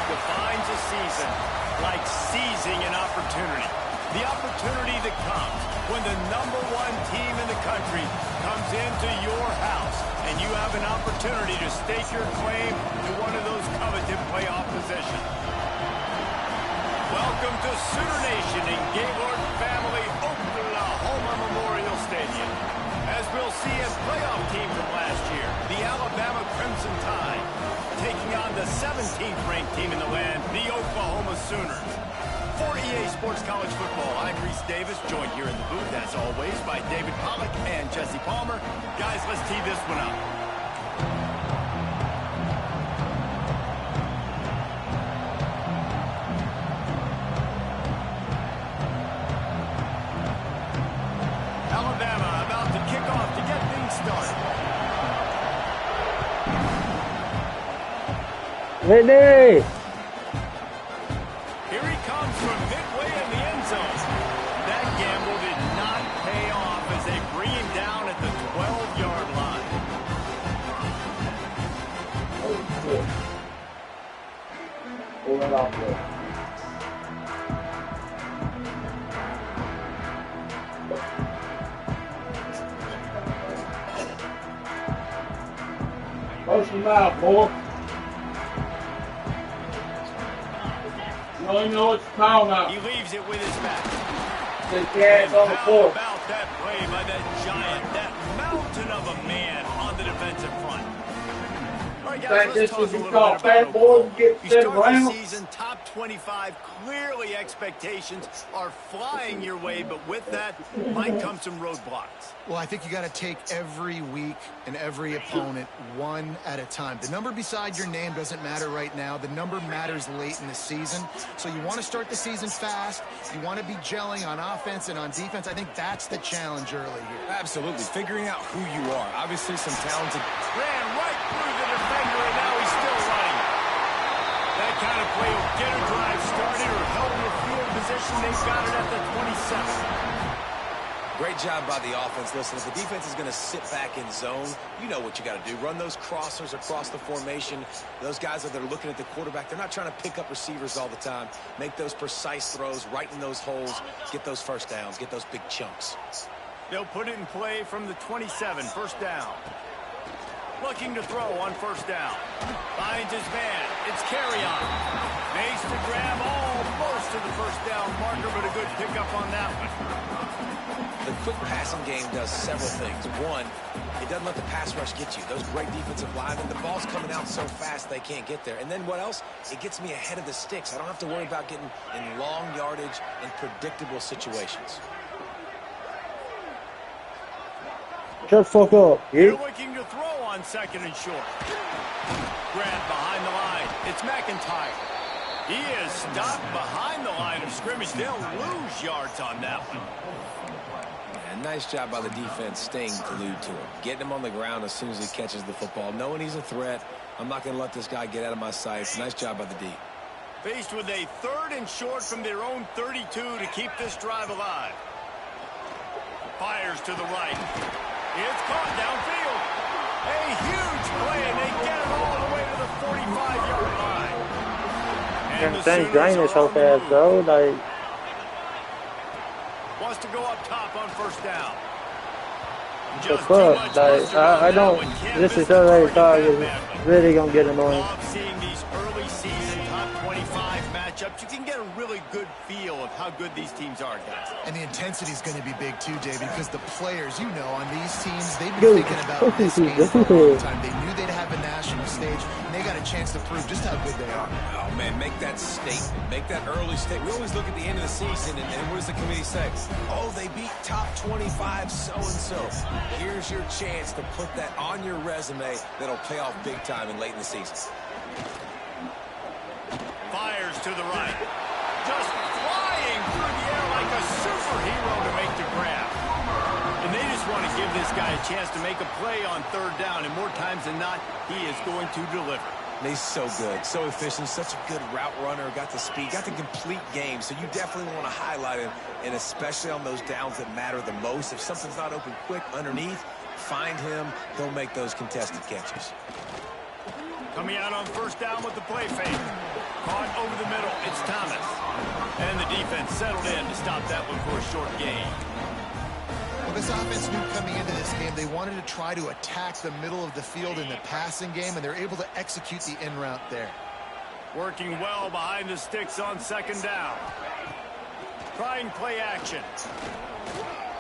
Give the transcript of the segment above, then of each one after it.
defines a season like seizing an opportunity. The opportunity that comes when the #1 team in the country comes into your house and you have an opportunity to stake your claim to one of those coveted playoff positions. Welcome to Sooner Nation in Gaylord Family Oklahoma Memorial Stadium. As we'll see a playoff team from last year, the Alabama Crimson Tide, taking on the 17th ranked team in the land, the Oklahoma Sooners. For EA Sports College Football, I'm Reese Davis, joined here in the booth, as always, by David Pollack and Jesse Palmer. Guys, let's tee this one up. Alabama about to kick off to get things started. Ready! Here he comes from midway in the end zone. That gamble did not pay off as they bring him down at the 12-yard line. Oh, shit. Pull it off there. Close him out, boy. You only know it's timeout. He leaves it with his back. The cat's on the floor. How about that play by that giant, that mountain of a man on the defensive front? All right, guys, let's talk a little bit about Oklahoma. You start the season top 25. Clearly, expectations are flying your way, but with that might come some roadblocks. Well, I think you got to take every week and every opponent one at a time. The number beside your name doesn't matter right now. The number matters late in the season. So you want to start the season fast. You want to be gelling on offense and on defense. I think that's the challenge early here. Absolutely. Figuring out who you are. Obviously, some talented. Ran right through the defender, and now he's still running. That kind of play will get a drive started or help your field position. They've got it at the 27. Great job by the offense. Listen, if the defense is going to sit back in zone, you know what you got to do. Run those crossers across the formation. Those guys that are looking at the quarterback, they're not trying to pick up receivers all the time. Make those precise throws right in those holes. Get those first downs. Get those big chunks. They'll put it in play from the 27, first down. Looking to throw on first down. Finds his man. It's Carry-on. Makes the grab almost to the first down marker, but a good pickup on that one. The quick passing game does several things. One, it doesn't let the pass rush get you. Those great defensive linemen, the ball's coming out so fast they can't get there. And then what else? It gets me ahead of the sticks. I don't have to worry about getting in long yardage and predictable situations. Shut the fuck up. They're looking to throw on second and short. Grab behind the line. It's McIntyre. He is stopped behind the line of scrimmage. They'll lose yards on that one. And nice job by the defense staying glued to him. Getting him on the ground as soon as he catches the football. Knowing he's a threat. I'm not going to let this guy get out of my sights. Nice job by the D. Faced with a third and short from their own 32 to keep this drive alive. Fires to the right. It's caught downfield. A huge play, and they get it all the way to the 45-yard line. And the Sooners drainage so fast, though. Like, wants to go up top on first down. the fuck? Like, I don't. This is already thought is really gonna get annoying. Love seeing these early season top 25 matchups. You can get a really good feel of how good these teams are, guys. And the intensity is going to be big too, David, because the players, you know, on these teams, they've been thinking about this game for a long time. They knew they'd have a national stage, and they got a chance to prove just how good they are. Oh, man, make that statement. Make that early statement. We always look at the end of the season, and what does the committee say? Oh, they beat top 25 so-and-so. Here's your chance to put that on your resume that'll pay off big time and late in the season. Fires to the right. Just flying through the air like a superhero to make the grab. And they just want to give this guy a chance to make a play on third down, and more times than not, he is going to deliver. And he's so good, so efficient, such a good route runner, got the speed, got the complete game, so you definitely want to highlight him, and especially on those downs that matter the most. If something's not open quick underneath, find him, he'll make those contested catches. Coming out on first down with the play fake. Caught over the middle. It's Thomas. And the defense settled in to stop that one for a short gain. Well, this offense knew coming into this game they wanted to try to attack the middle of the field in the passing game, and they're able to execute the in route there. Working well behind the sticks on second down. Trying play action.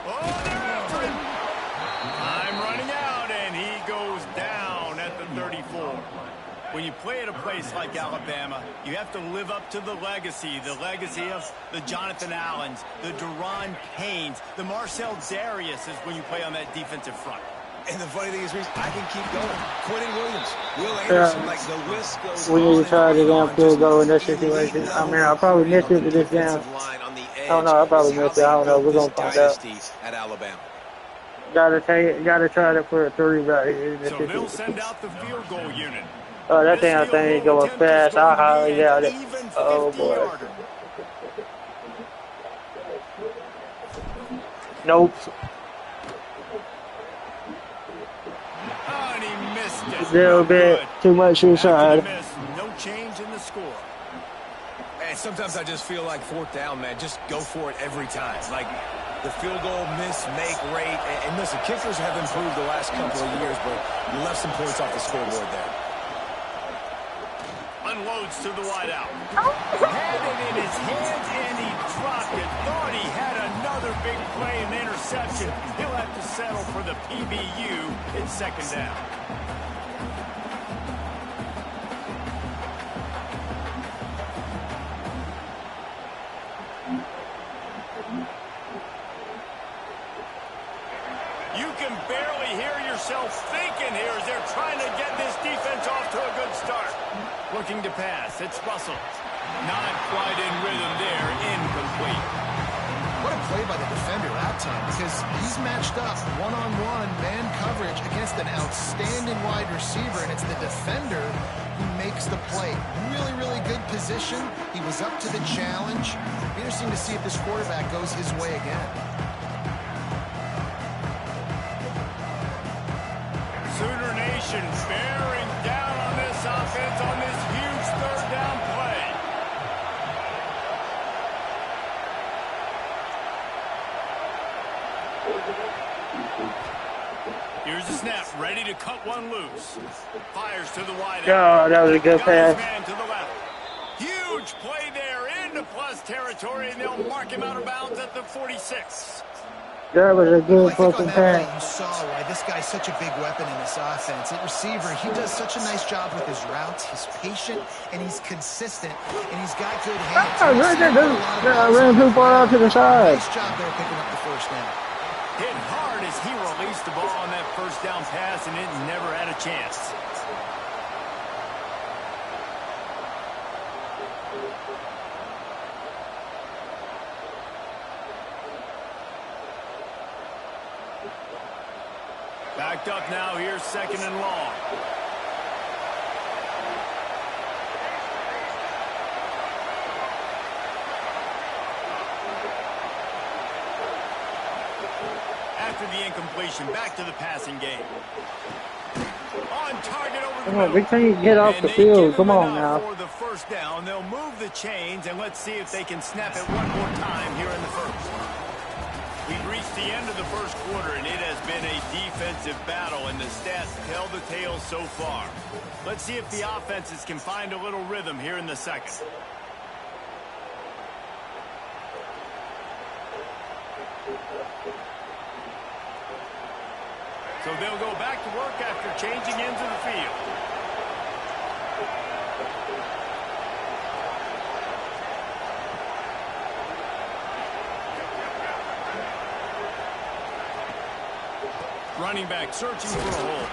Oh, they're after him. Time running out, and he goes down at the 34. When you play at a place like Alabama, you have to live up to the legacy of the Jonathan Allens, the Deron Paynes, the Marcel Dariuses when you play on that defensive front. And the funny thing is, Reese, I can keep going. Quentin Williams, Will Anderson, like the list goes on. We need to try the damn field goal in this situation. I mean, I'll probably miss it with this down. I don't know. I'll probably miss it. I don't know. We're going to find out. At Alabama. Gotta try it for a 3 right here. So they'll send out the field goal unit. Oh, that damn thing ain't going fast. I highly doubt it. Oh, boy. Nope. And he missed it. A little bit too much inside. No change in the score. And sometimes I just feel like fourth down, man. Just go for it every time. Like the field goal miss, make rate. And listen, kickers have improved the last couple of years, but you left some points off the scoreboard there. Unloads to the wideout. Had it in his hands, and he dropped it. Thought he had another big play and interception. He'll have to settle for the PBU in second down. You can barely hear yourself thinking here as they're trying to get this defense off to a good start. Looking to pass. It's Russell. Not quite in rhythm there. Incomplete. What a play by the defender that time, because he's matched up one-on-one man coverage against an outstanding wide receiver, and it's the defender who makes the play. Really, really good position. He was up to the challenge. Interesting to see if this quarterback goes his way again. Sooner Nation bearing down on this offense on this huge third down play. Here's the snap, ready to cut one loose. Fires to the wide Oh, that was a good pass. Man to the left. Huge play there into plus territory, and they'll mark him out of bounds at the 46. That was a good Well, fucking I think on that play pass. you saw why this guy's such a big weapon in this offense. At receiver, he does such a nice job with his routes. He's patient, and he's consistent, and he's got good hands. I ran too far out to the side. Nice job there picking up the first down. Hit hard as he released the ball on that first down pass, and it never had a chance. Backed up now, here's second and long. After the incompletion, back to the passing game. On target over the Come on, middle. we can't get off And the they field. give him Come on enough now. For the first down, they'll move the chains, and let's see if they can snap it one more time here in the first. We've reached the end of the first quarter, and it has been a defensive battle, and the stats tell the tale so far. Let's see if the offenses can find a little rhythm here in the second. So they'll go back to work after changing into the field. Running back searching for a hole.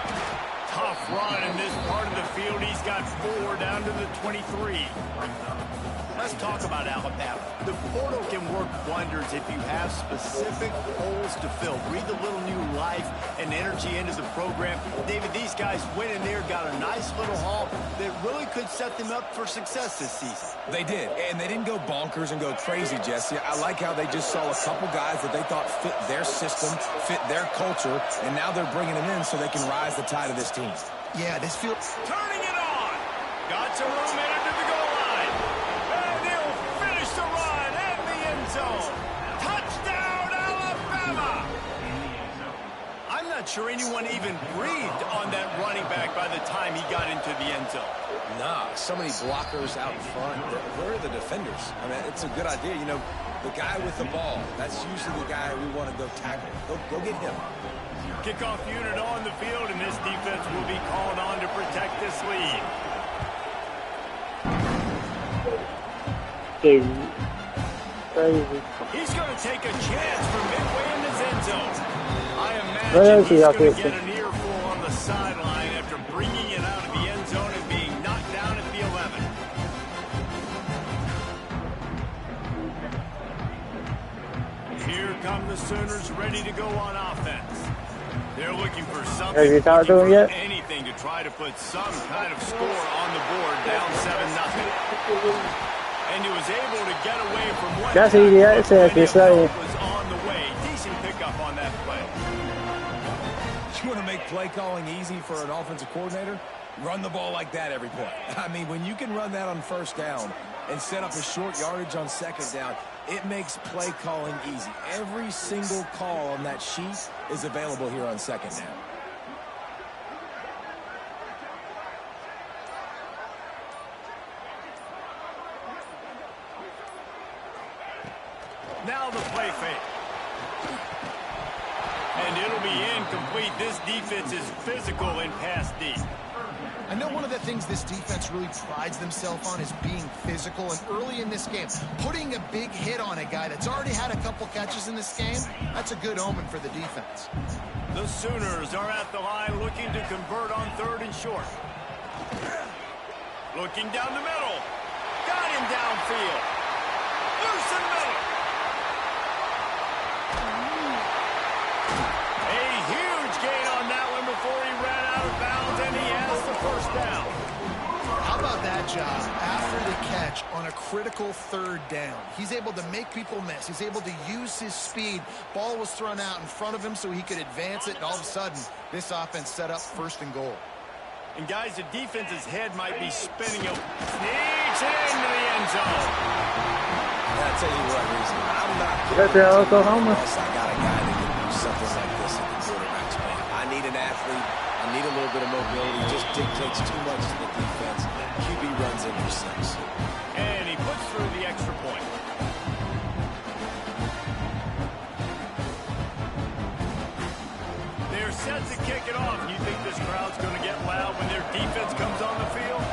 Tough run in this part of the field. He's got 4 down to the 23. Let's talk about Alabama. The portal can work wonders if you have specific holes to fill. Breathe a little new life and energy into the program. David, these guys went in there, got a nice little haul that really could set them up for success this season. They did, and they didn't go bonkers and go crazy, Jesse. I like how they just saw a couple guys that they thought fit their system, fit their culture, and now they're bringing them in so they can rise the tide of this team. Yeah, this feels... Turning it on. Got some room headed to the goal line. zone. Touchdown, Alabama! I'm not sure anyone even breathed on that running back by the time he got into the end zone. Nah, so many blockers out front. Where are the defenders? I mean, it's a good idea. You know, the guy with the ball, that's usually the guy we want to go tackle. Go get him. Kickoff unit on the field, and this defense will be called on to protect this lead. Crazy. He's going to take a chance from midway in his end zone. I Where imagine is he he's out going to there? get an earful on the sideline after bringing it out of the end zone and being knocked down at the 11. Here come the Sooners ready to go on offense. They're looking for something, Have you talked to him yet? anything to try to put some kind of score on the board, down 7-0. And he was able to get away from one. That's easy access, Plenty you're of saying. help was on the way. Decent pickup on that play. You want to make play calling easy for an offensive coordinator? Run the ball like that every play. I mean, when you can run that on first down and set up a short yardage on second down, it makes play calling easy. Every single call on that sheet is available here on second down. Now the play fake. And it'll be incomplete. This defense is physical in pass deep. I know one of the things this defense really prides themselves on is being physical, and early in this game, putting a big hit on a guy that's already had a couple catches in this game, that's a good omen for the defense. The Sooners are at the line looking to convert on 3rd and short. Looking down the middle. Got him downfield. Loose in the middle. A huge gain on that one before he ran out of bounds, and he has the first down. How about that job after the catch on a critical 3rd down? He's able to make people miss. He's able to use his speed. Ball was thrown out in front of him so he could advance it, and all of a sudden, this offense set up 1st and goal. And guys, the defense's head might be spinning. Sneaks into the end zone. I'll tell you what, Reason, I'm not Right there, Oklahoma. unless I got a guy that can do something like this at the quarterback spot. I need an athlete. I need a little bit of mobility. It just dictates too much to the defense. QB runs in for 6. And he puts through the extra point. They're set to kick it off. You think this crowd's going to get loud when their defense comes on the field?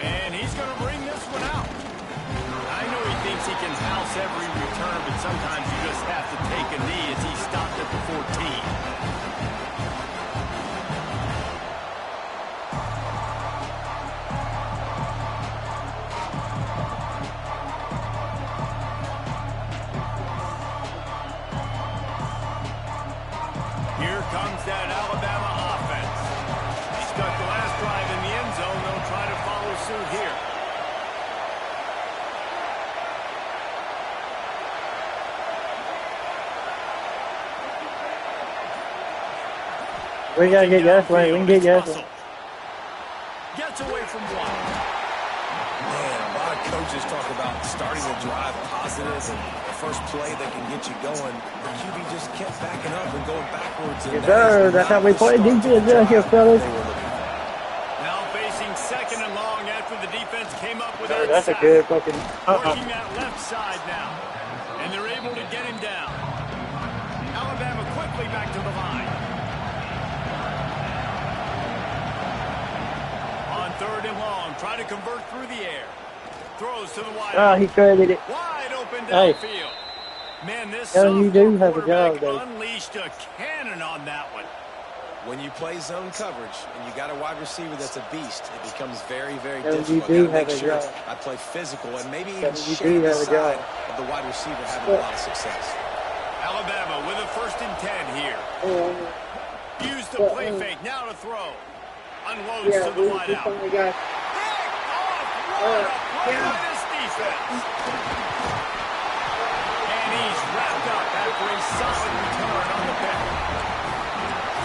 And he's going to bring this one out. I know he thinks he can house every return, but sometimes you just have to take a knee as he stopped at the 14. Here comes that Alabama offense. He stuck the last drive in the end zone. They'll try to follow suit here. We gotta get gas lane. We can get gas lane. Gets away from one. Man, a lot of coaches talk about starting the drive positive and the first play that can get you going. The QB just kept backing up and going backwards. And Yes, sir. That's how we play defense out here, fellas. Now facing 2nd and long after the defense came up with that That's a sack. good fucking. Working that left side now. And they're able to get him down. Alabama quickly back to the line. On 3rd and long, trying to convert through the air. Throws to the wide. Oh, he created it. Wide open Hey. downfield. Man, this Yeah, you do have a quarterback job, though. unleashed a cannon on that one. When you play zone coverage and you got a wide receiver that's a beast, it becomes very, very Yeah, you difficult. do Gotta have make a sure job. I play physical and maybe Yeah, even you shake do the have a side job. of the wide receiver having a lot of success. Alabama with a 1st and 10 here. Use the play fake now to throw. Unloads to the wide out. Pick off. What a play by this defense. And he's wrapped up after a solid return on the pick.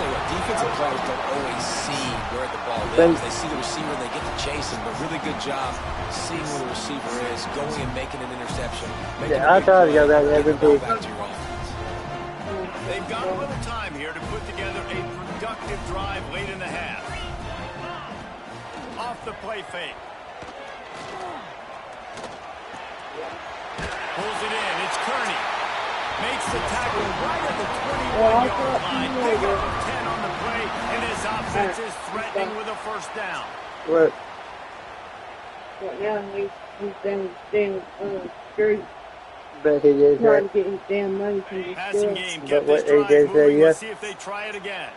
tell you what, defensive players don't always see where the ball is. They see the receiver and they get to chasing. But really good job seeing where the receiver is, going and making an interception. Yeah, I try to go back every day. They've got a little time here to put together a productive drive late in the half. Off the play fake. Pulls it in. It's Kearney. Makes the tackle right at the 21-yard line. Pick up 10 on the play, and his offense is threatening with a first down. What? Yeah, he's been staying straight. But he just Trying to get his damn money from the Passing store. game. But Get what this drive AJ moving. said, yeah. Let's see if they try it again.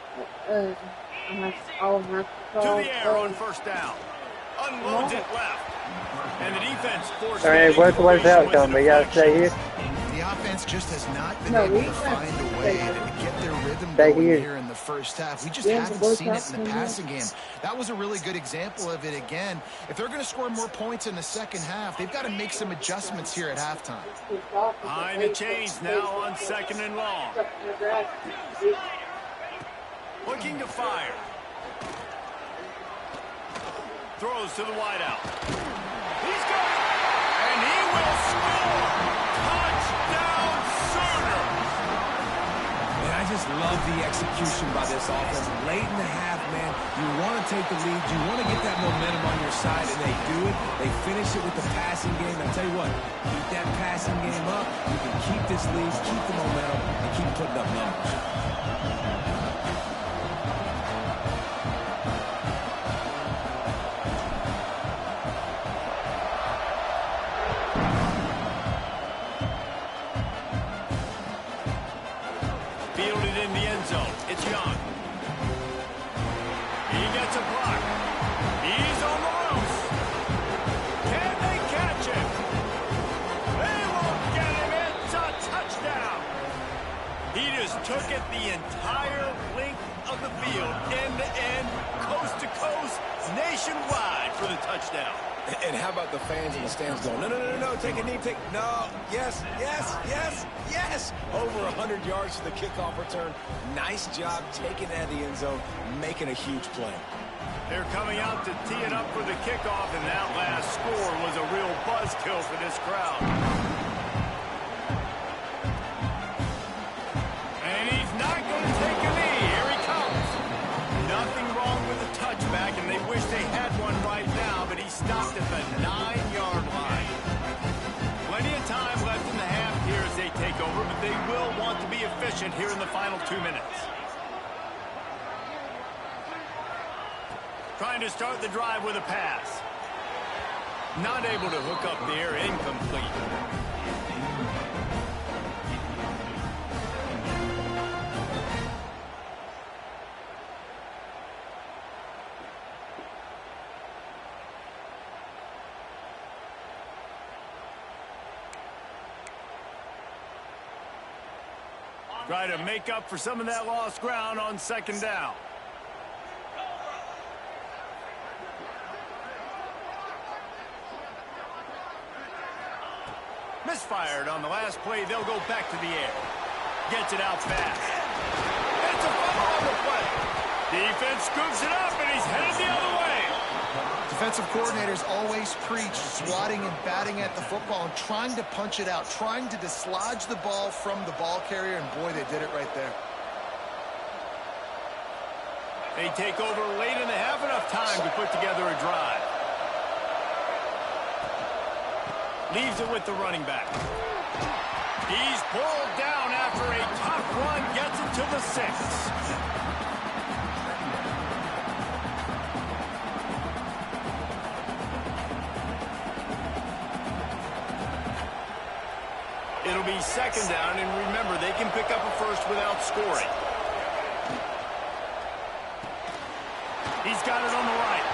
I'll have to To call. the air on first down. Unloads it left. And the defense forced I mean, what's the outcome? We got to stay here. The offense just has not been able to find a way to get their rhythm Stay going here. here in the first half. We just haven't seen it in the passing game. That was a really good example of it again. If they're going to score more points in the second half, they've got to make some adjustments here at halftime. Behind the chains now on second and long. Looking to fire. Throws to the wideout. He's got it. And he will score. Touchdown Sooners. Man, I just love the execution by this offense. Late in the half, man, you want to take the lead. You want to get that momentum on your side, and they do it. They finish it with the passing game. I tell you what, keep that passing game up. You can keep this lead, keep the momentum, and keep putting up numbers. Fielded in the end zone. It's Young. He gets a block. He's on the ropes. Can they catch him? They won't get him. It's a touchdown. He just took it the entire length of the field, end to end, coast to coast, nationwide for the touchdown. And how about the fans in the stands going, no, no, no, no, take a knee, no, yes, yes, yes, yes. Over 100 yards to the kickoff return. Nice job taking it out of the end zone, making a huge play. They're coming out to tee it up for the kickoff, and that last score was a real buzzkill for this crowd. And he's not going to take a knee. Here he comes. Nothing wrong with the touchback, and they wish they had one right now, but he stopped at the 9-yard line. Plenty of time left in the half here as they take over, but they will want to be efficient here in the final 2 minutes. Trying to start the drive with a pass. Not able to hook up there, incomplete. Try to make up for some of that lost ground on second down. Misfired on the last play. They'll go back to the air. Gets it out fast. It's a fumble on the play. Defense scoops it up, and he's headed the other way. Defensive coordinators always preach swatting and batting at the football and trying to punch it out, trying to dislodge the ball from the ball carrier, and boy, they did it right there. They take over late in the half, enough time to put together a drive. Leaves it with the running back. He's pulled down after a tough run, gets it to the 6. It'll be second down, and remember, they can pick up a first without scoring. He's got it on the right.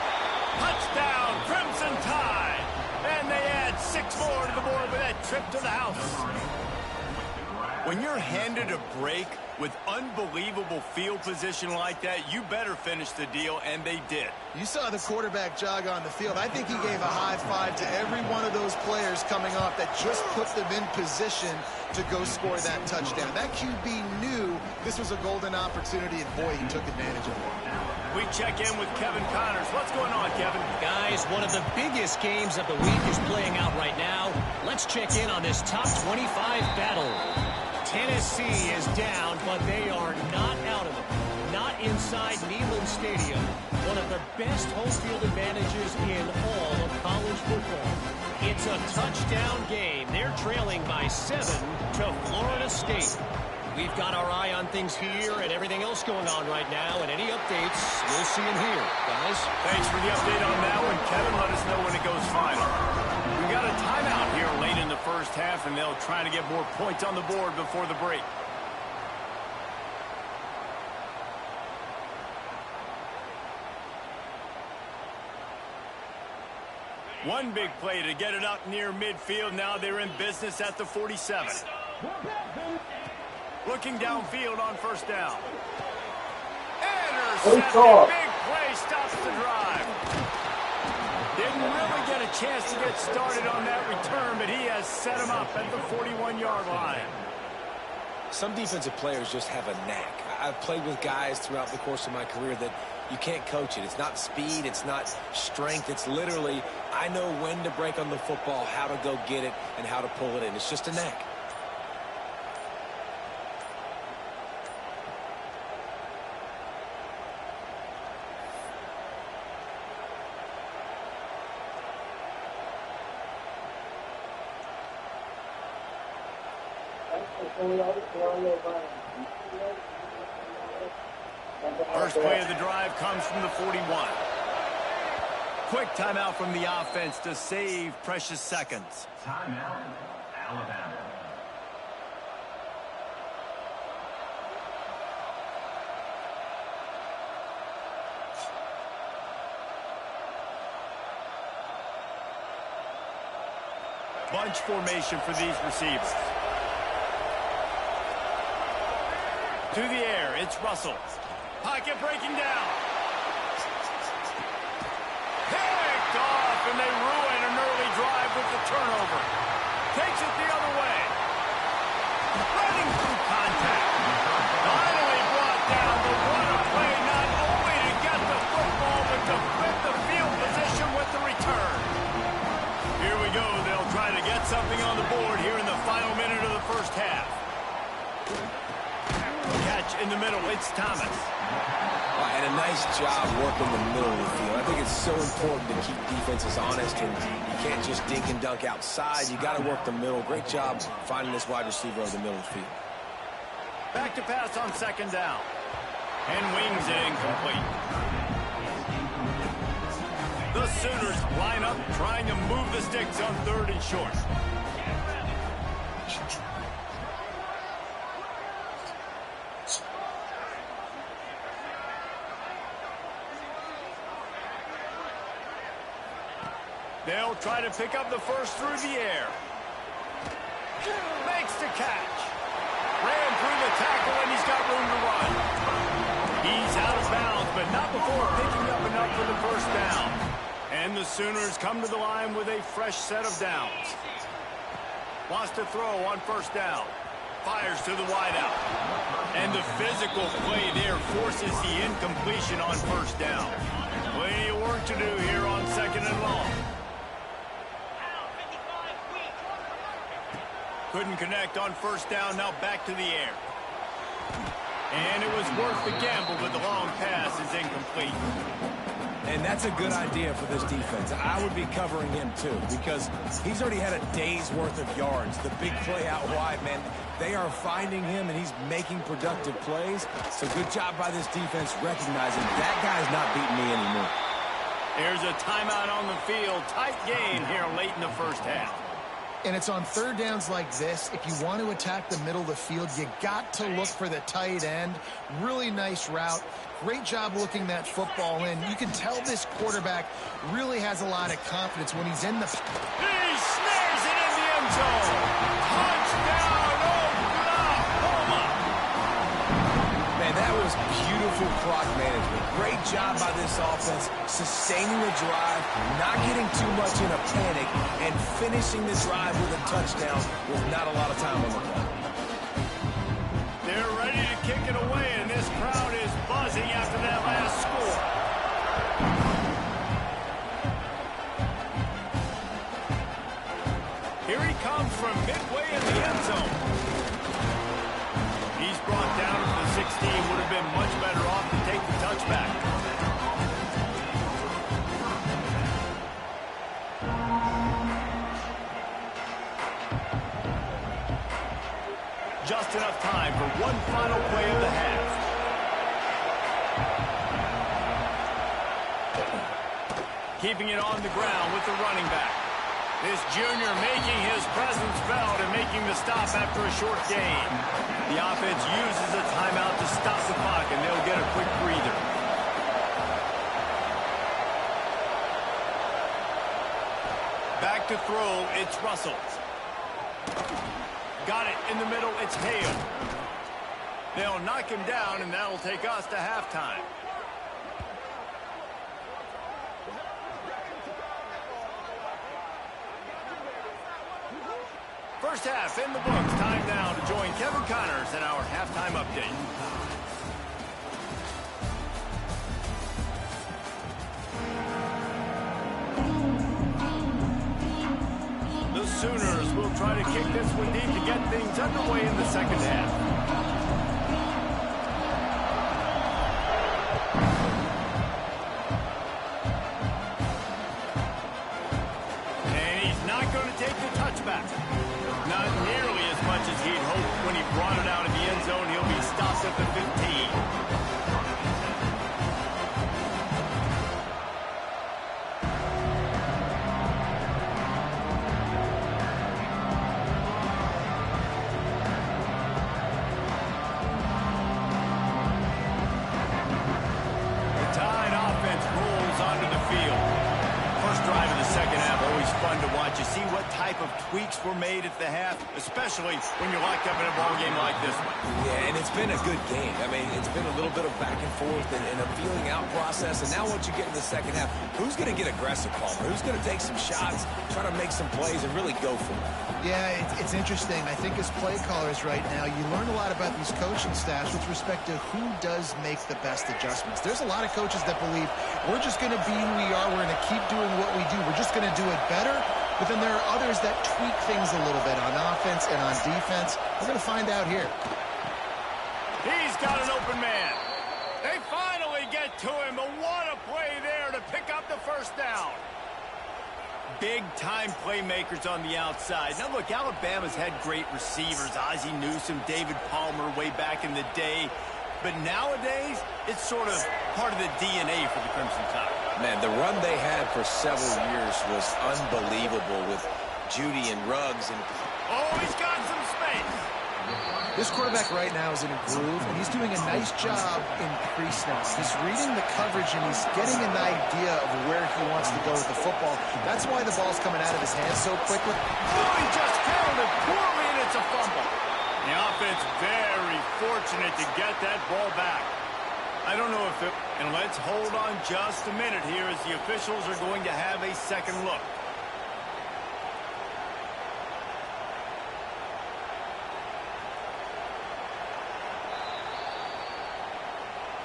Touchdown, Crimson Tide. And they add 6 more to the board with that trip to the house. When you're handed a break, With unbelievable field position like that, you better finish the deal, and they did. You saw the quarterback jog on the field. I think he gave a high five to every one of those players coming off that just put them in position to go score that touchdown. That QB knew this was a golden opportunity, and boy, he took advantage of it. We check in with Kevin Connors. What's going on, Kevin? Guys, one of the biggest games of the week is playing out right now. Let's check in on this top 25 battle. Tennessee is down, but they are not out of it. Not inside Neyland Stadium, one of the best home field advantages in all of college football. It's a touchdown game. They're trailing by 7 to Florida State. We've got our eye on things here and everything else going on right now, and any updates, we'll see in here, guys. Thanks for the update on that one, Kevin. Let us know when it goes final. We got a timeout here late in the first half, and they'll try to get more points on the board before the break. One big play to get it up near midfield. Now they're in business at the 47. Looking downfield on first down. Intercepted. Big play stops the drive. Didn't really get a chance to get started on that return, but he has set him up at the 41-yard line. Some defensive players just have a knack. I've played with guys throughout the course of my career that you can't coach it. It's not speed. It's not strength. It's literally, I know when to break on the football, how to go get it, and how to pull it in. It's just a knack. First play of the drive comes from the 41. Quick timeout from the offense to save precious seconds. Timeout, Alabama. Bunch formation for these receivers. To the air, it's Russell. Pocket breaking down. Picked off, and they ruin an early drive with the turnover. Takes it the other way. Running through contact. Finally brought down, but what a play, not only to get the football, but to flip the field position with the return. Here we go. They'll try to get something on the board here in the final minute of the first half. Catch in the middle, it's Thomas. And a nice job working the middle of the field. I think it's so important to keep defenses honest, and you can't just dink and dunk outside. You got to work the middle. Great job finding this wide receiver over the middle of the field. Back to pass on second down. And wings it incomplete. The Sooners line up trying to move the sticks on third and short. They'll try to pick up the first through the air. Makes the catch. Ran through the tackle, and he's got room to run. He's out of bounds, but not before picking up enough for the first down. And the Sooners come to the line with a fresh set of downs. Wants to throw on first down. Fires to the wideout. And the physical play there forces the incompletion on first down. Plenty of work to do here on second and long. Couldn't connect on first down, now back to the air. And it was worth the gamble, but the long pass is incomplete. And that's a good idea for this defense. I would be covering him too, because he's already had a day's worth of yards. The big play out wide, man, they are finding him, and he's making productive plays. So good job by this defense recognizing that guy's not beating me anymore. There's a timeout on the field. Tight game here late in the first half. And it's on third downs like this. If you want to attack the middle of the field, you got to look for the tight end. Really nice route. Great job looking that football in. You can tell this quarterback really has a lot of confidence when he's in the... He snares it in the end zone. Touchdown, Oklahoma. Beautiful clock management. Great job by this offense, sustaining the drive, not getting too much in a panic, and finishing the drive with a touchdown with not a lot of time on the clock. They're ready to kick it away, and this crowd is buzzing after that last score. Here he comes from midway in the end zone. He's brought down to the 16. Would have been much better off to take the touchback. Just enough time for one final play of the half. Keeping it on the ground with the running back. This junior making his presence felt and making the stop after a short gain. The offense uses a timeout to stop the clock, and they'll get a quick breather. Back to throw, it's Russell. Got it in the middle, it's Hale. They'll knock him down, and that'll take us to halftime. First half in the books. Time now to join Kevin Connors in our halftime update. The Sooners will try to kick this one deep to get things underway in the second half. And he's not going to take the touchback. Not nearly as much as he'd hoped when he brought it out of the end zone. He'll be stopped at the 15. The Tide offense rolls onto the field. First drive of the second half, always fun to watch. You see what type of tweaks were made at the half, especially when you're locked up in a ball game like this one. Yeah, and it's been a good game. I mean, it's been a little bit of back and forth and a feeling out process. And now once you get in the second half, who's going to get aggressive, Palmer? Who's going to take some shots, try to make some plays, and really go for it? Yeah, it's interesting. I think as play callers right now, you learn a lot about these coaching staffs with respect to who does make the best adjustments. There's a lot of coaches that believe we're just going to be who we are. We're going to keep doing what we do. We're just going to do it better. But then there are others that tweak things a little bit on offense and on defense. We're going to find out here. He's got an open man. They finally get to him, but what a play there to pick up the first down. Big-time playmakers on the outside. Now, look, Alabama's had great receivers. Ozzie Newsome, David Palmer way back in the day. But nowadays, it's sort of part of the DNA for the Crimson Tide. Man, the run they had for several years was unbelievable with Judy and Ruggs. Oh, he's got some space. This quarterback right now is in a groove, and he's doing a nice job in pre-snap. He's reading the coverage, and he's getting an idea of where he wants to go with the football. That's why the ball's coming out of his hands so quickly. Oh, he just handled it poorly, and it's a fumble. The offense very fortunate to get that ball back. I don't know if it... And let's hold on just a minute here as the officials are going to have a second look.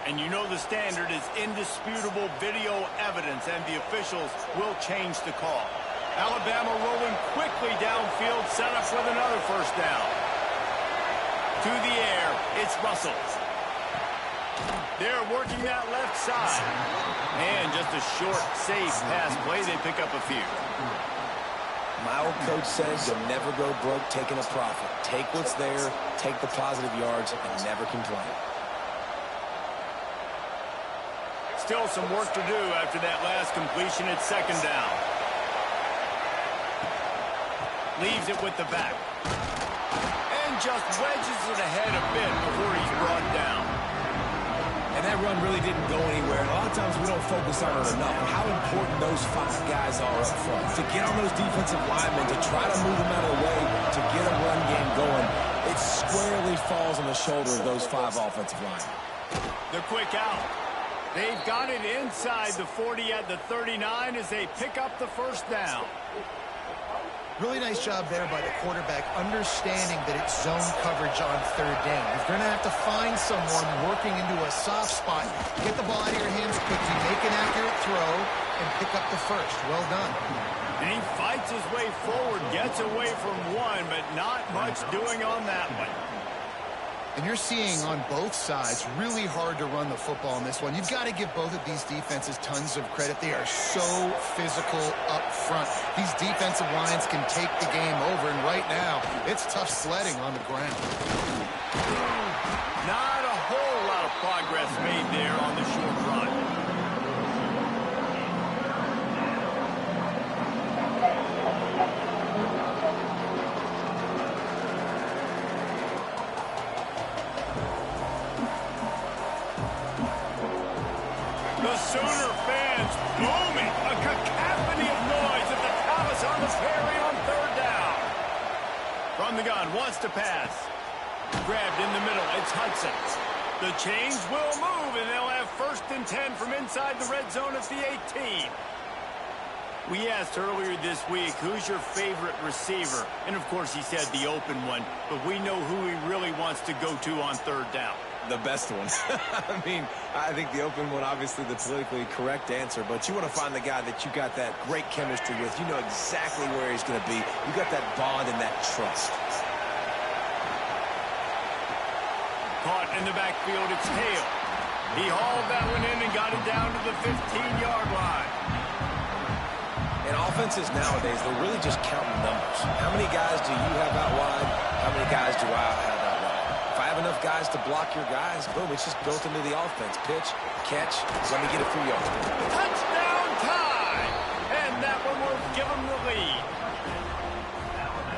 And you know the standard is indisputable video evidence, and the officials will change the call. Alabama rolling quickly downfield, set up with another first down. To the air, it's Russell. They're working that left side. And just a short, safe pass play, they pick up a few. My old coach says you'll never go broke taking a profit. Take what's there, take the positive yards, and never complain. Still some work to do after that last completion at second down. Leaves it with the back. And just wedges it ahead a bit before he's brought down. And that run really didn't go anywhere. And a lot of times we don't focus on it enough. How important those five guys are up front. To get on those defensive linemen, to try to move them out of the way, to get a run game going, it squarely falls on the shoulder of those five offensive linemen. The quick out. They've got it inside the 40 at the 39 as they pick up the first down. Really nice job there by the quarterback, understanding that it's zone coverage on third down. You're going to have to find someone working into a soft spot, get the ball out of your hands quickly, make an accurate throw, and pick up the first. Well done. And he fights his way forward, gets away from one, but not much doing on that one. And you're seeing on both sides really hard to run the football in this one. You've got to give both of these defenses tons of credit. They are so physical up front. These defensive lines can take the game over, and right now, it's tough sledding on the ground. Not a whole lot of progress made there on the short run. The Sooner fans booming, a cacophony of noise at the Palace on the Perry on third down. From the gun, wants to pass. Grabbed in the middle, it's Hudson. The chains will move, and they'll have 1st and 10 from inside the red zone at the 18. We asked earlier this week, who's your favorite receiver? And, of course, he said the open one, but we know who he really wants to go to on third down. The best one. I mean, I think the open one, obviously the politically correct answer, but you want to find the guy that you got that great chemistry with. You know exactly where he's going to be. You got that bond and that trust. Caught in the backfield, it's Hale. He hauled that one in and got it down to the 15-yard line. And offenses nowadays, they're really just counting numbers. How many guys do you have out wide? How many guys do I have out wide? If I have enough guys to block your guys, boom, it's just built into the offense. Pitch, catch, let me get a few yards. Touchdown time! And that one will give them the lead.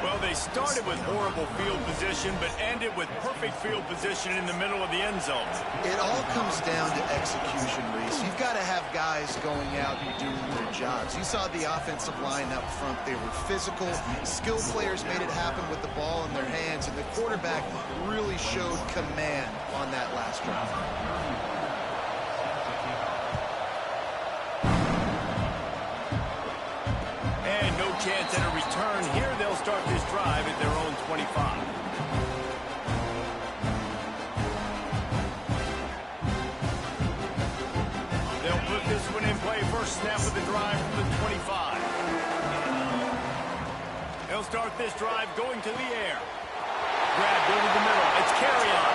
Well, they started with horrible field position, but ended with perfect field position in the middle of the end zone. It all comes down to execution, Reese. You've got to have guys going out and doing their jobs. You saw the offensive line up front. They were physical. Skilled players made it happen with the ball in their hands, and the quarterback really showed command on that last drive. And no chance at a return here. They'll start this drive at their own 25. They'll put this one in play. First snap of the drive from the 25. They'll start this drive going to the air. Grabbed over the middle. It's Carrion.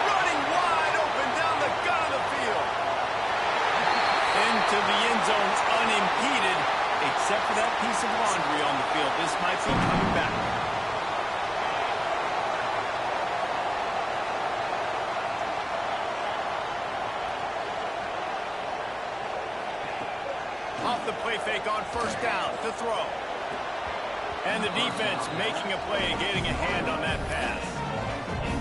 Running wide open down the gut of the field. Into the end zone unimpeded. Except for that piece of laundry on the field, this might be coming back. Off the play fake on first down to throw. And the defense making a play and getting a hand on that pass.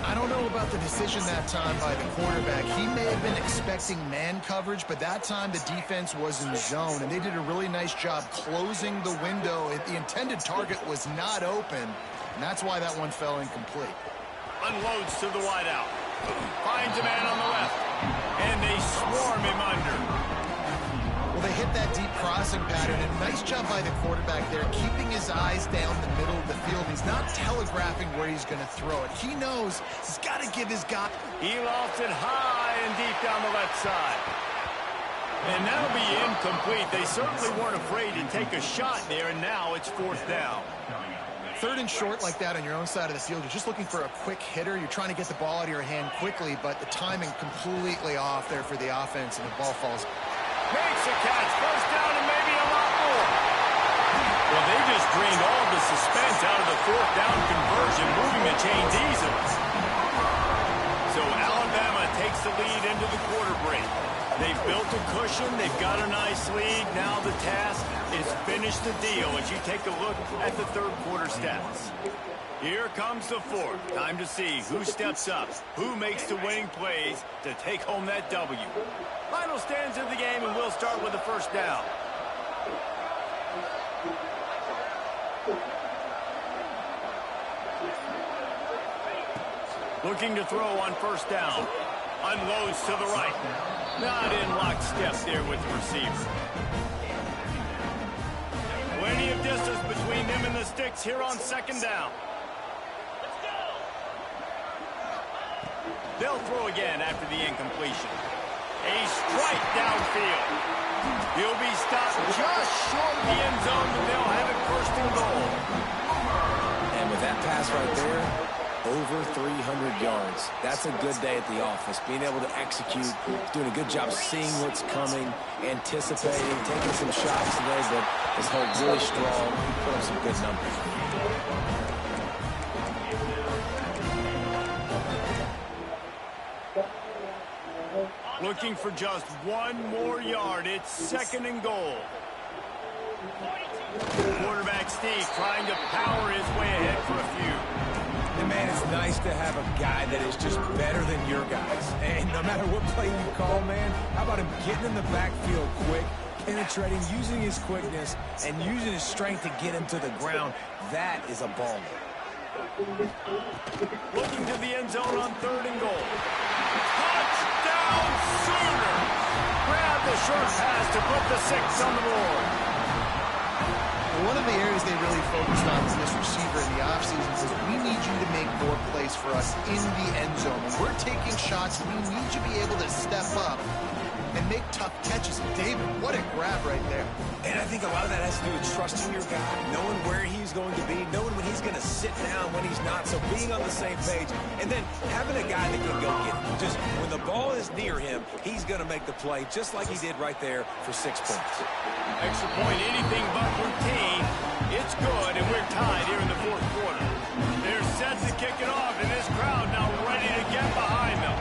I don't know about the decision that time by the quarterback. He may have been expecting man coverage, but that time the defense was in zone, and they did a really nice job closing the window. The intended target was not open, and that's why that one fell incomplete. Unloads to the wideout. Finds a man on the left, and they swarm him under. Well, they hit that deep crossing pattern, and nice job by the quarterback there, keeping his eyes down the middle of the field. He's not telegraphing where he's going to throw it. He knows he's got to give his guy. He lofts it high and deep down the left side. And that'll be incomplete. They certainly weren't afraid to take a shot there, and now it's fourth down. Third and short like that on your own side of the field, you're just looking for a quick hitter. You're trying to get the ball out of your hand quickly, but the timing completely off there for the offense, and the ball falls. Makes a catch, first down, and maybe a lot more. Well, they just drained all the suspense out of the fourth down conversion, moving the chains easily. So Alabama takes the lead into the quarter break. They've built a cushion, they've got a nice lead. Now the task is finish the deal as you take a look at the third quarter stats. Here comes the fourth. Time to see who steps up, who makes the winning plays to take home that W. Final stands of the game, and we'll start with the first down. Looking to throw on first down. Unloads to the right. Not in lockstep there with the receiver. Plenty of distance between him and the sticks here on second down. They'll throw again after the incompletion. A strike downfield. He'll be stopped just short of the end zone, but they'll have it first and goal. And with that pass right there, over 300 yards. That's a good day at the office. Being able to execute, doing a good job seeing what's coming, anticipating, taking some shots today, but his hold really strong. He put up some good numbers. Looking for just one more yard. It's second and goal. Quarterback Steve trying to power his way ahead for a few. And man, it's nice to have a guy that is just better than your guys. And no matter what play you call, man, how about him getting in the backfield quick, penetrating, using his quickness, and using his strength to get him to the ground. That is a baller. Looking to the end zone on third and goal. Touchdown Sooner! Grab the short pass to put the 6 on the board. One of the areas they really focused on with this receiver in the offseason was we need you to make more plays for us in the end zone. When we're taking shots, we need you to be able to step up and make tough catches. And David, what a grab right there. And I think a lot of that has to do with trusting your guy, knowing where he's going to be, knowing when he's going to sit down, when he's not, so being on the same page, and then having a guy that can go get it. Just when the ball is near him, he's going to make the play, just like he did right there for 6 points. Extra point, anything but routine. It's good, and we're tied here in the fourth quarter. They're set to kick it off, and this crowd now ready to get behind them.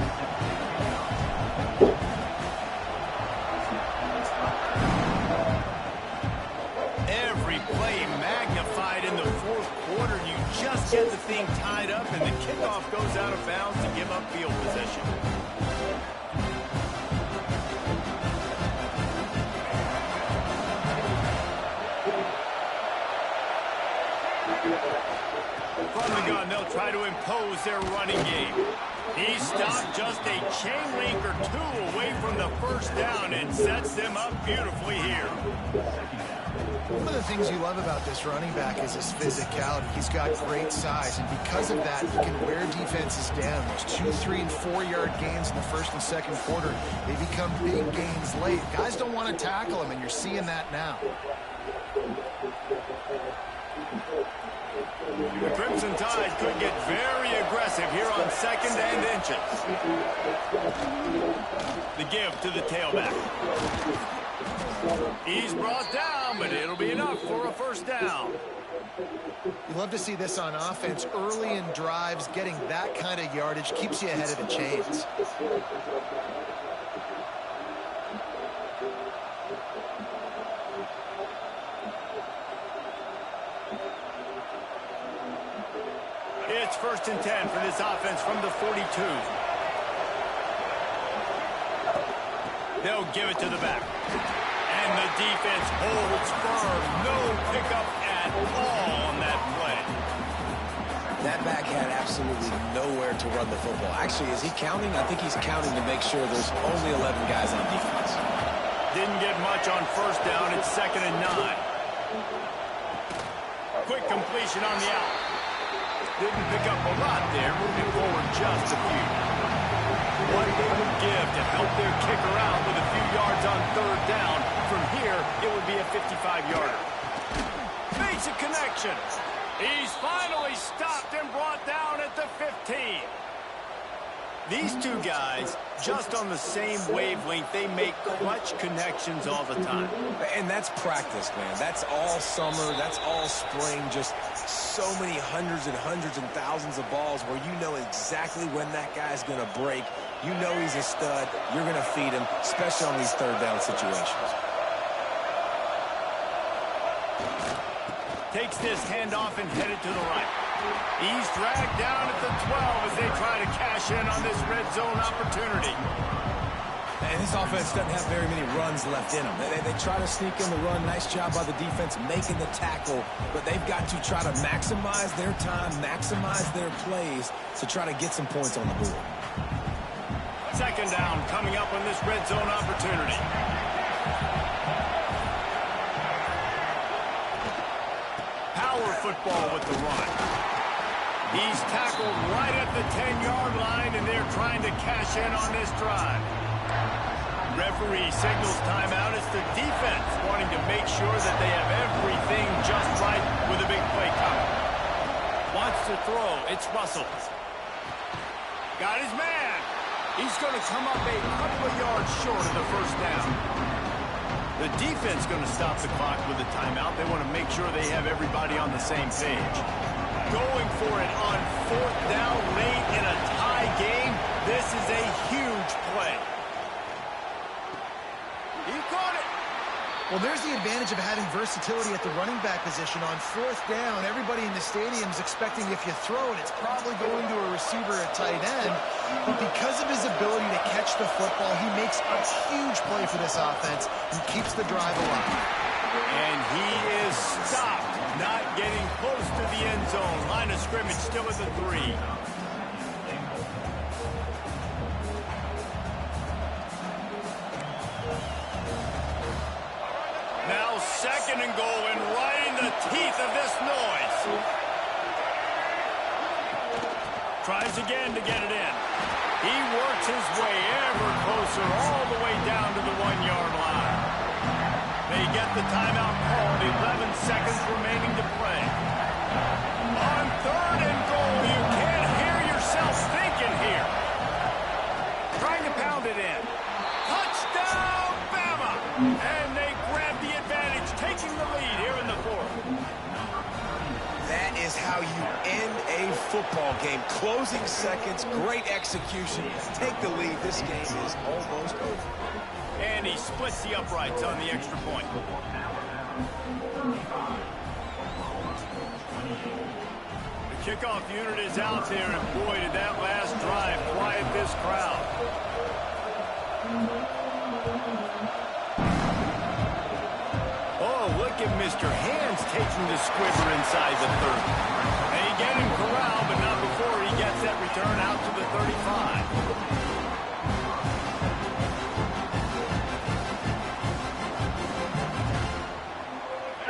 Every play magnified in the fourth quarter. You just get the thing tied up, and the kickoff goes out of bounds to give up field position. From the gun, they'll try to impose their running game. He stopped just a chain link or two away from the first down and sets them up beautifully here. One of the things you love about this running back is his physicality. He's got great size, and because of that, he can wear defenses down. Those 2, 3, and 4-yard gains in the first and second quarter, they become big gains late. Guys don't want to tackle him, and you're seeing that now. The Crimson Tide could get very aggressive here on second and inches. The give to the tailback. He's brought down, but it'll be enough for a first down. You love to see this on offense. Early in drives, getting that kind of yardage keeps you ahead of the chains. It's first and 10 for this offense from the 42. They'll give it to the back. And the defense holds firm. No pickup at all on that play. That back had absolutely nowhere to run the football. Actually, is he counting? I think he's counting to make sure there's only 11 guys on defense. Didn't get much on first down. It's second and 9. Quick completion on the out. Didn't pick up a lot there, moving forward just a few. What they would give to help their kicker out with a few yards on third down. From here, it would be a 55-yarder. Makes a connection. He's finally stopped and brought down at the 15. These two guys, just on the same wavelength, they make clutch connections all the time. And that's practice, man. That's all summer. That's all spring. Just so many hundreds and thousands of balls where you know exactly when that guy's going to break. You know he's a stud. You're going to feed him, especially on these third down situations. Takes this handoff and headed to the right. He's dragged down at the 12 as they try to cash in on this red zone opportunity. And this offense doesn't have very many runs left in them. They try to sneak in the run. Nice job by the defense making the tackle. But they've got to try to maximize their time, maximize their plays to try to get some points on the board. Second down coming up on this red zone opportunity. Power football with the run. He's tackled right at the 10-yard line, and they're trying to cash in on this drive. Referee signals timeout. It's the defense wanting to make sure that they have everything just right with a big play coming. Wants to throw. It's Russell. Got his man. He's going to come up a couple of yards short of the first down. The defense going to stop the clock with a timeout. They want to make sure they have everybody on the same page. Going for it on fourth down late in a tie game. This is a huge play. He caught it. Well, there's the advantage of having versatility at the running back position. On fourth down, everybody in the stadium is expecting if you throw it, it's probably going to a receiver at tight end. But because of his ability to catch the football, he makes a huge play for this offense and keeps the drive alive. And he is stopped, not getting close to the end zone. Line of scrimmage still at the 3. Now second and goal, and right in the teeth of this noise. Tries again to get it in. He works his way ever closer all the way down to the 1-yard line. They get the timeout called. 11 seconds remaining to play. On third and goal, you can't hear yourself thinking here. Trying to pound it in. Touchdown, Bama! And they grab the advantage, taking the lead here in the fourth. That is how you end a football game. Closing seconds, great execution. Take the lead. This game is almost over. And he splits the uprights on the extra point. The kickoff unit is out there, and boy, did that last drive quiet this crowd. Oh, look at Mr. Hands taking the squibber inside the 30. They get him corralled, but not before he gets that return out to the 35.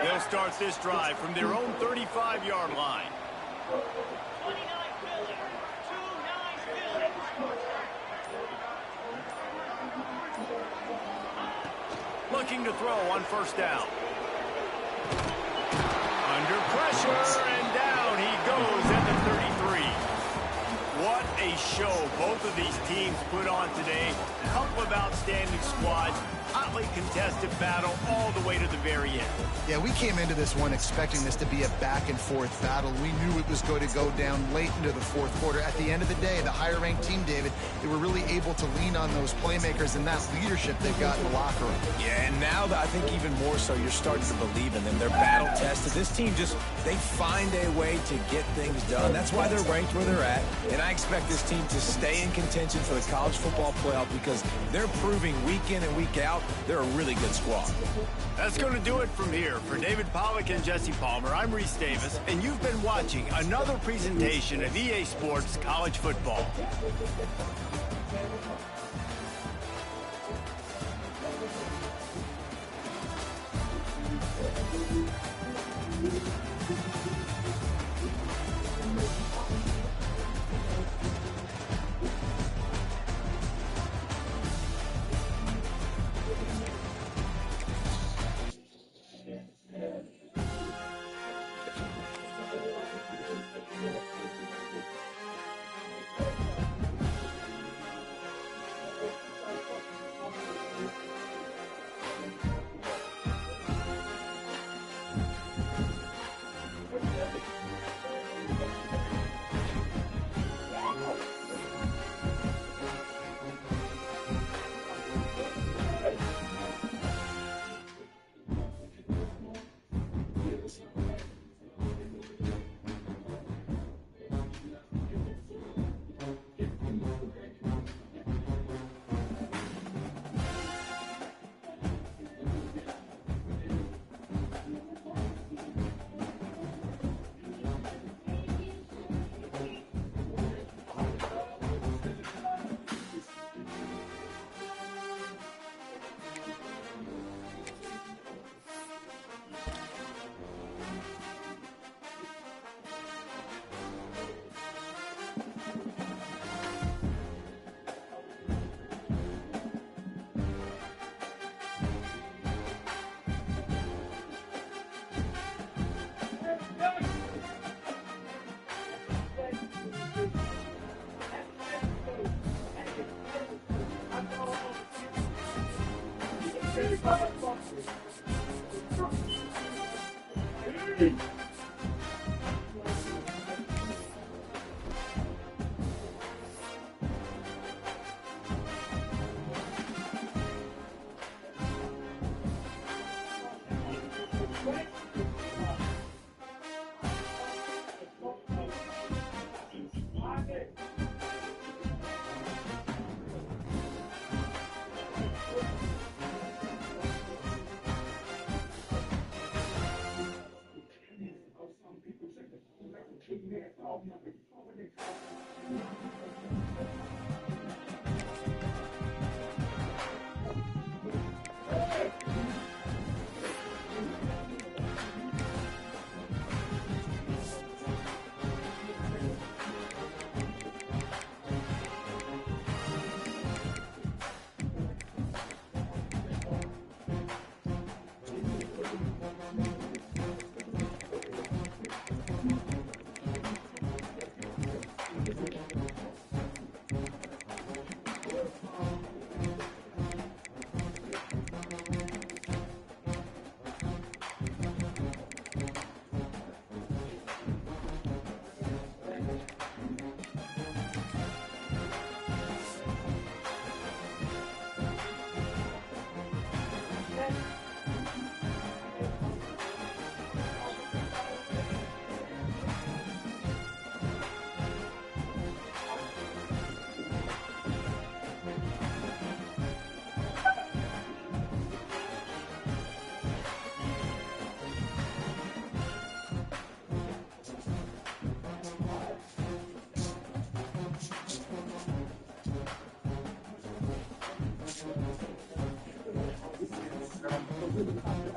They'll start this drive from their own 35-yard line. Looking to throw on first down. Under pressure, and down he goes at the 33. What a show both of these teams put on today. Couple of outstanding squads. Hotly contested battle all the way to the very end. Yeah, we came into this one expecting this to be a back-and-forth battle. We knew it was going to go down late into the fourth quarter. At the end of the day, the higher-ranked team, David, they were really able to lean on those playmakers and that leadership they've got in the locker room. Yeah, and now I think even more so, you're starting to believe in them. They're battle-tested. This team just, they find a way to get things done. That's why they're ranked where they're at. And I expect this team to stay in contention for the college football playoff because they're proving week in and week out they're a really good squad. That's going to do it from here. For David Pollack and Jesse Palmer, I'm Reese Davis, and you've been watching another presentation of EA Sports College Football.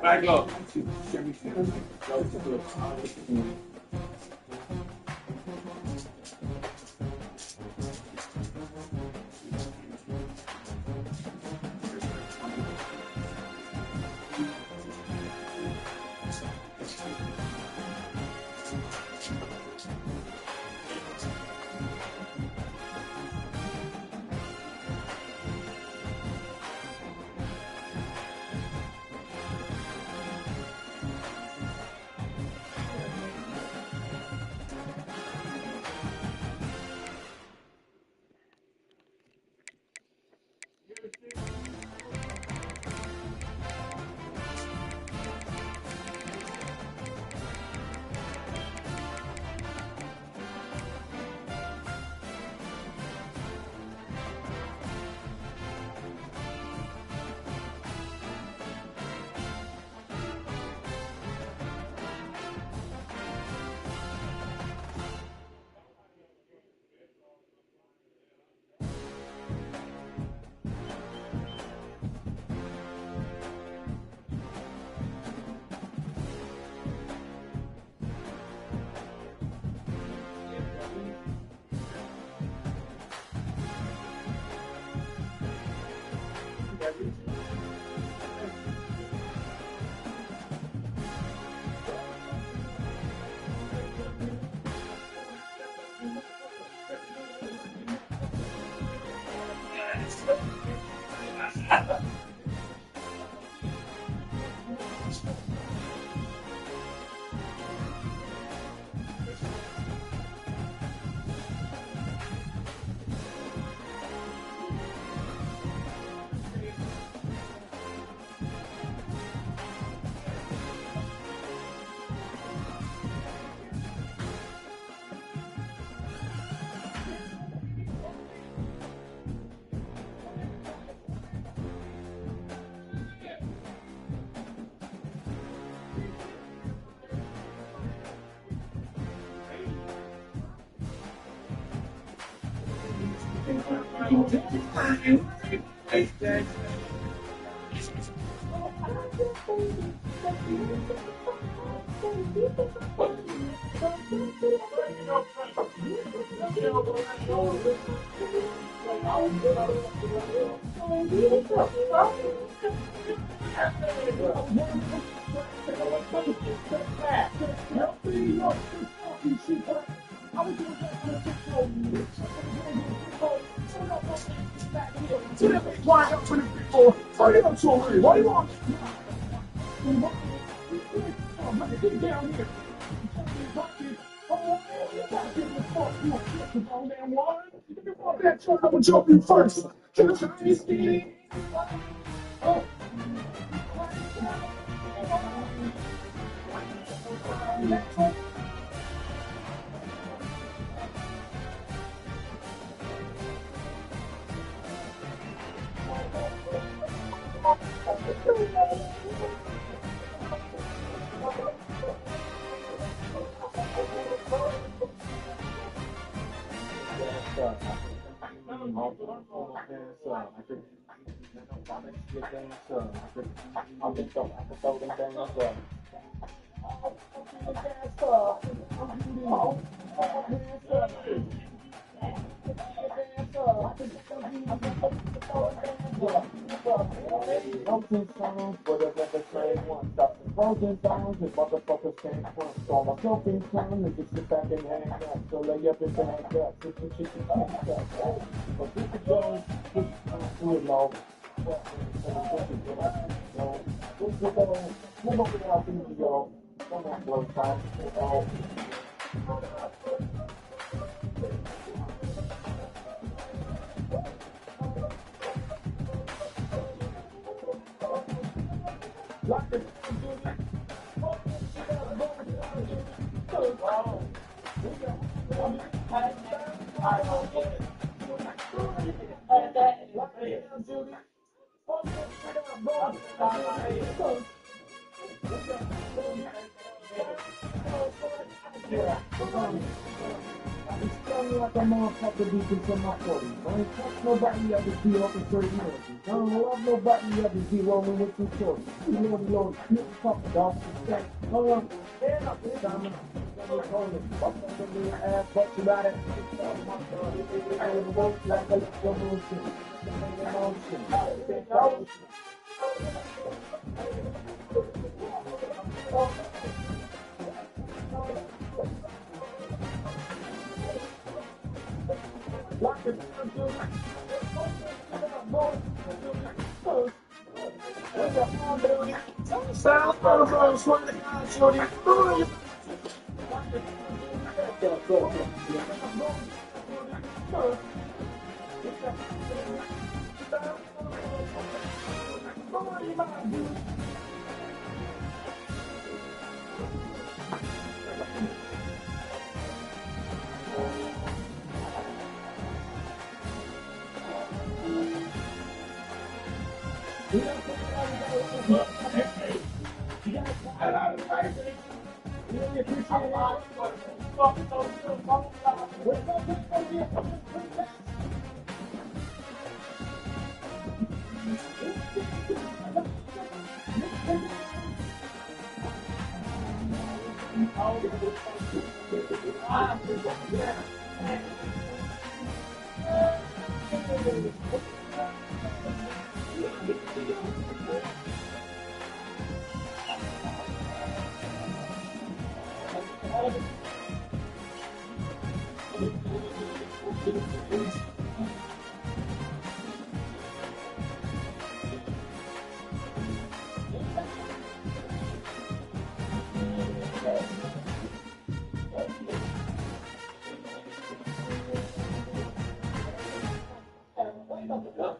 I go.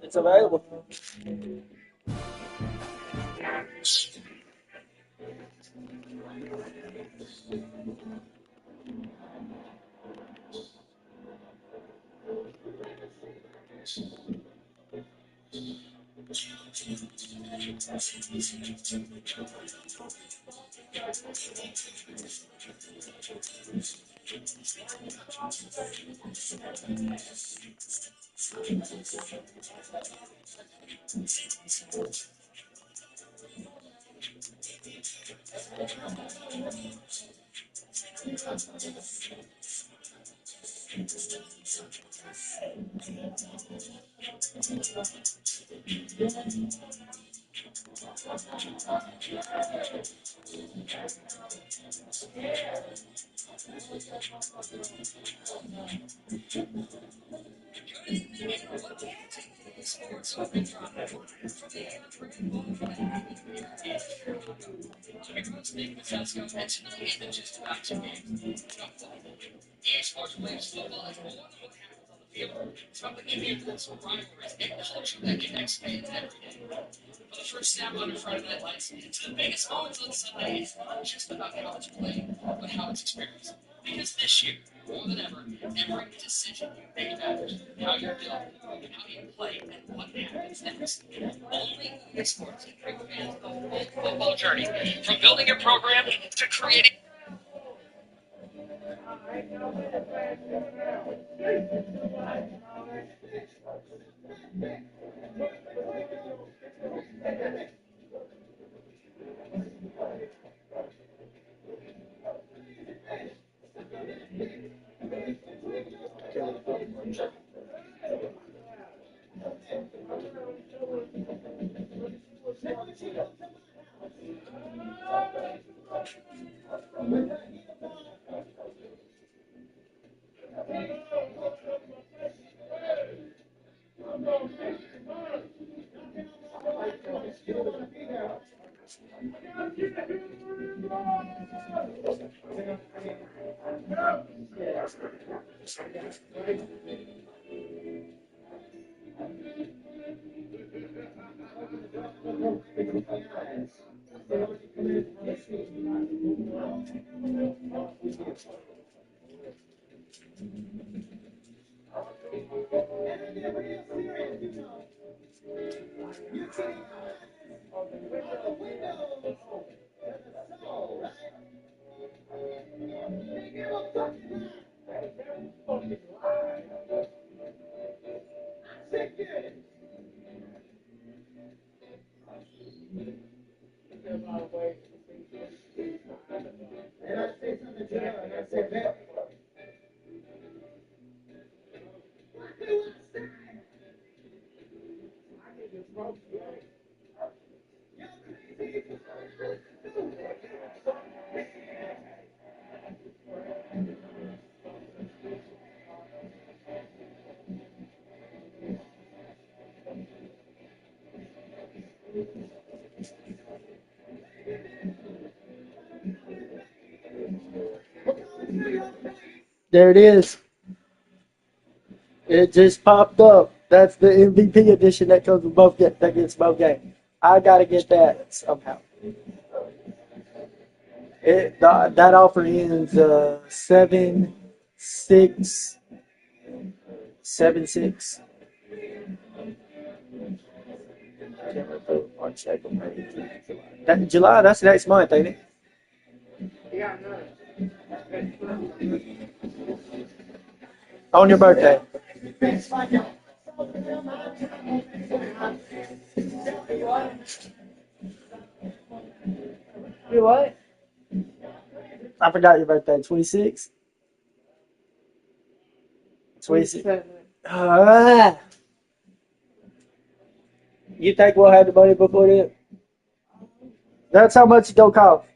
It's available. There it is. It just popped up. That's the MVP edition that comes with both that gets both games. I gotta get that somehow. That offer ends 7/6. 7/6. March, April, May, June, July. July, that's next month, ain't it? On your birthday. You what? I forgot your birthday. 26? 26. You think we'll have the money before then? That's how much it don't cost.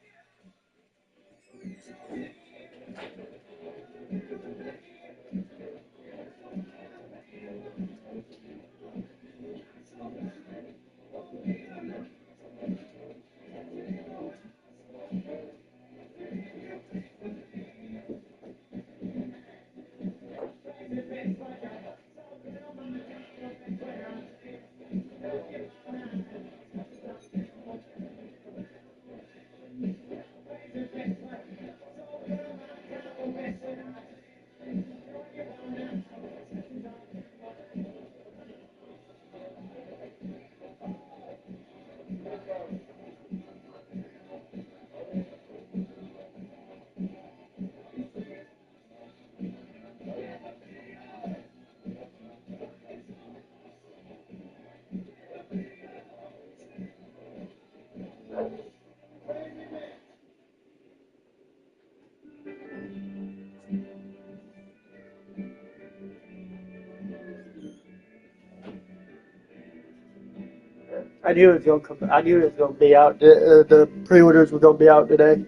I knew it was gonna come. I knew it was gonna be out. The pre-orders were gonna be out today.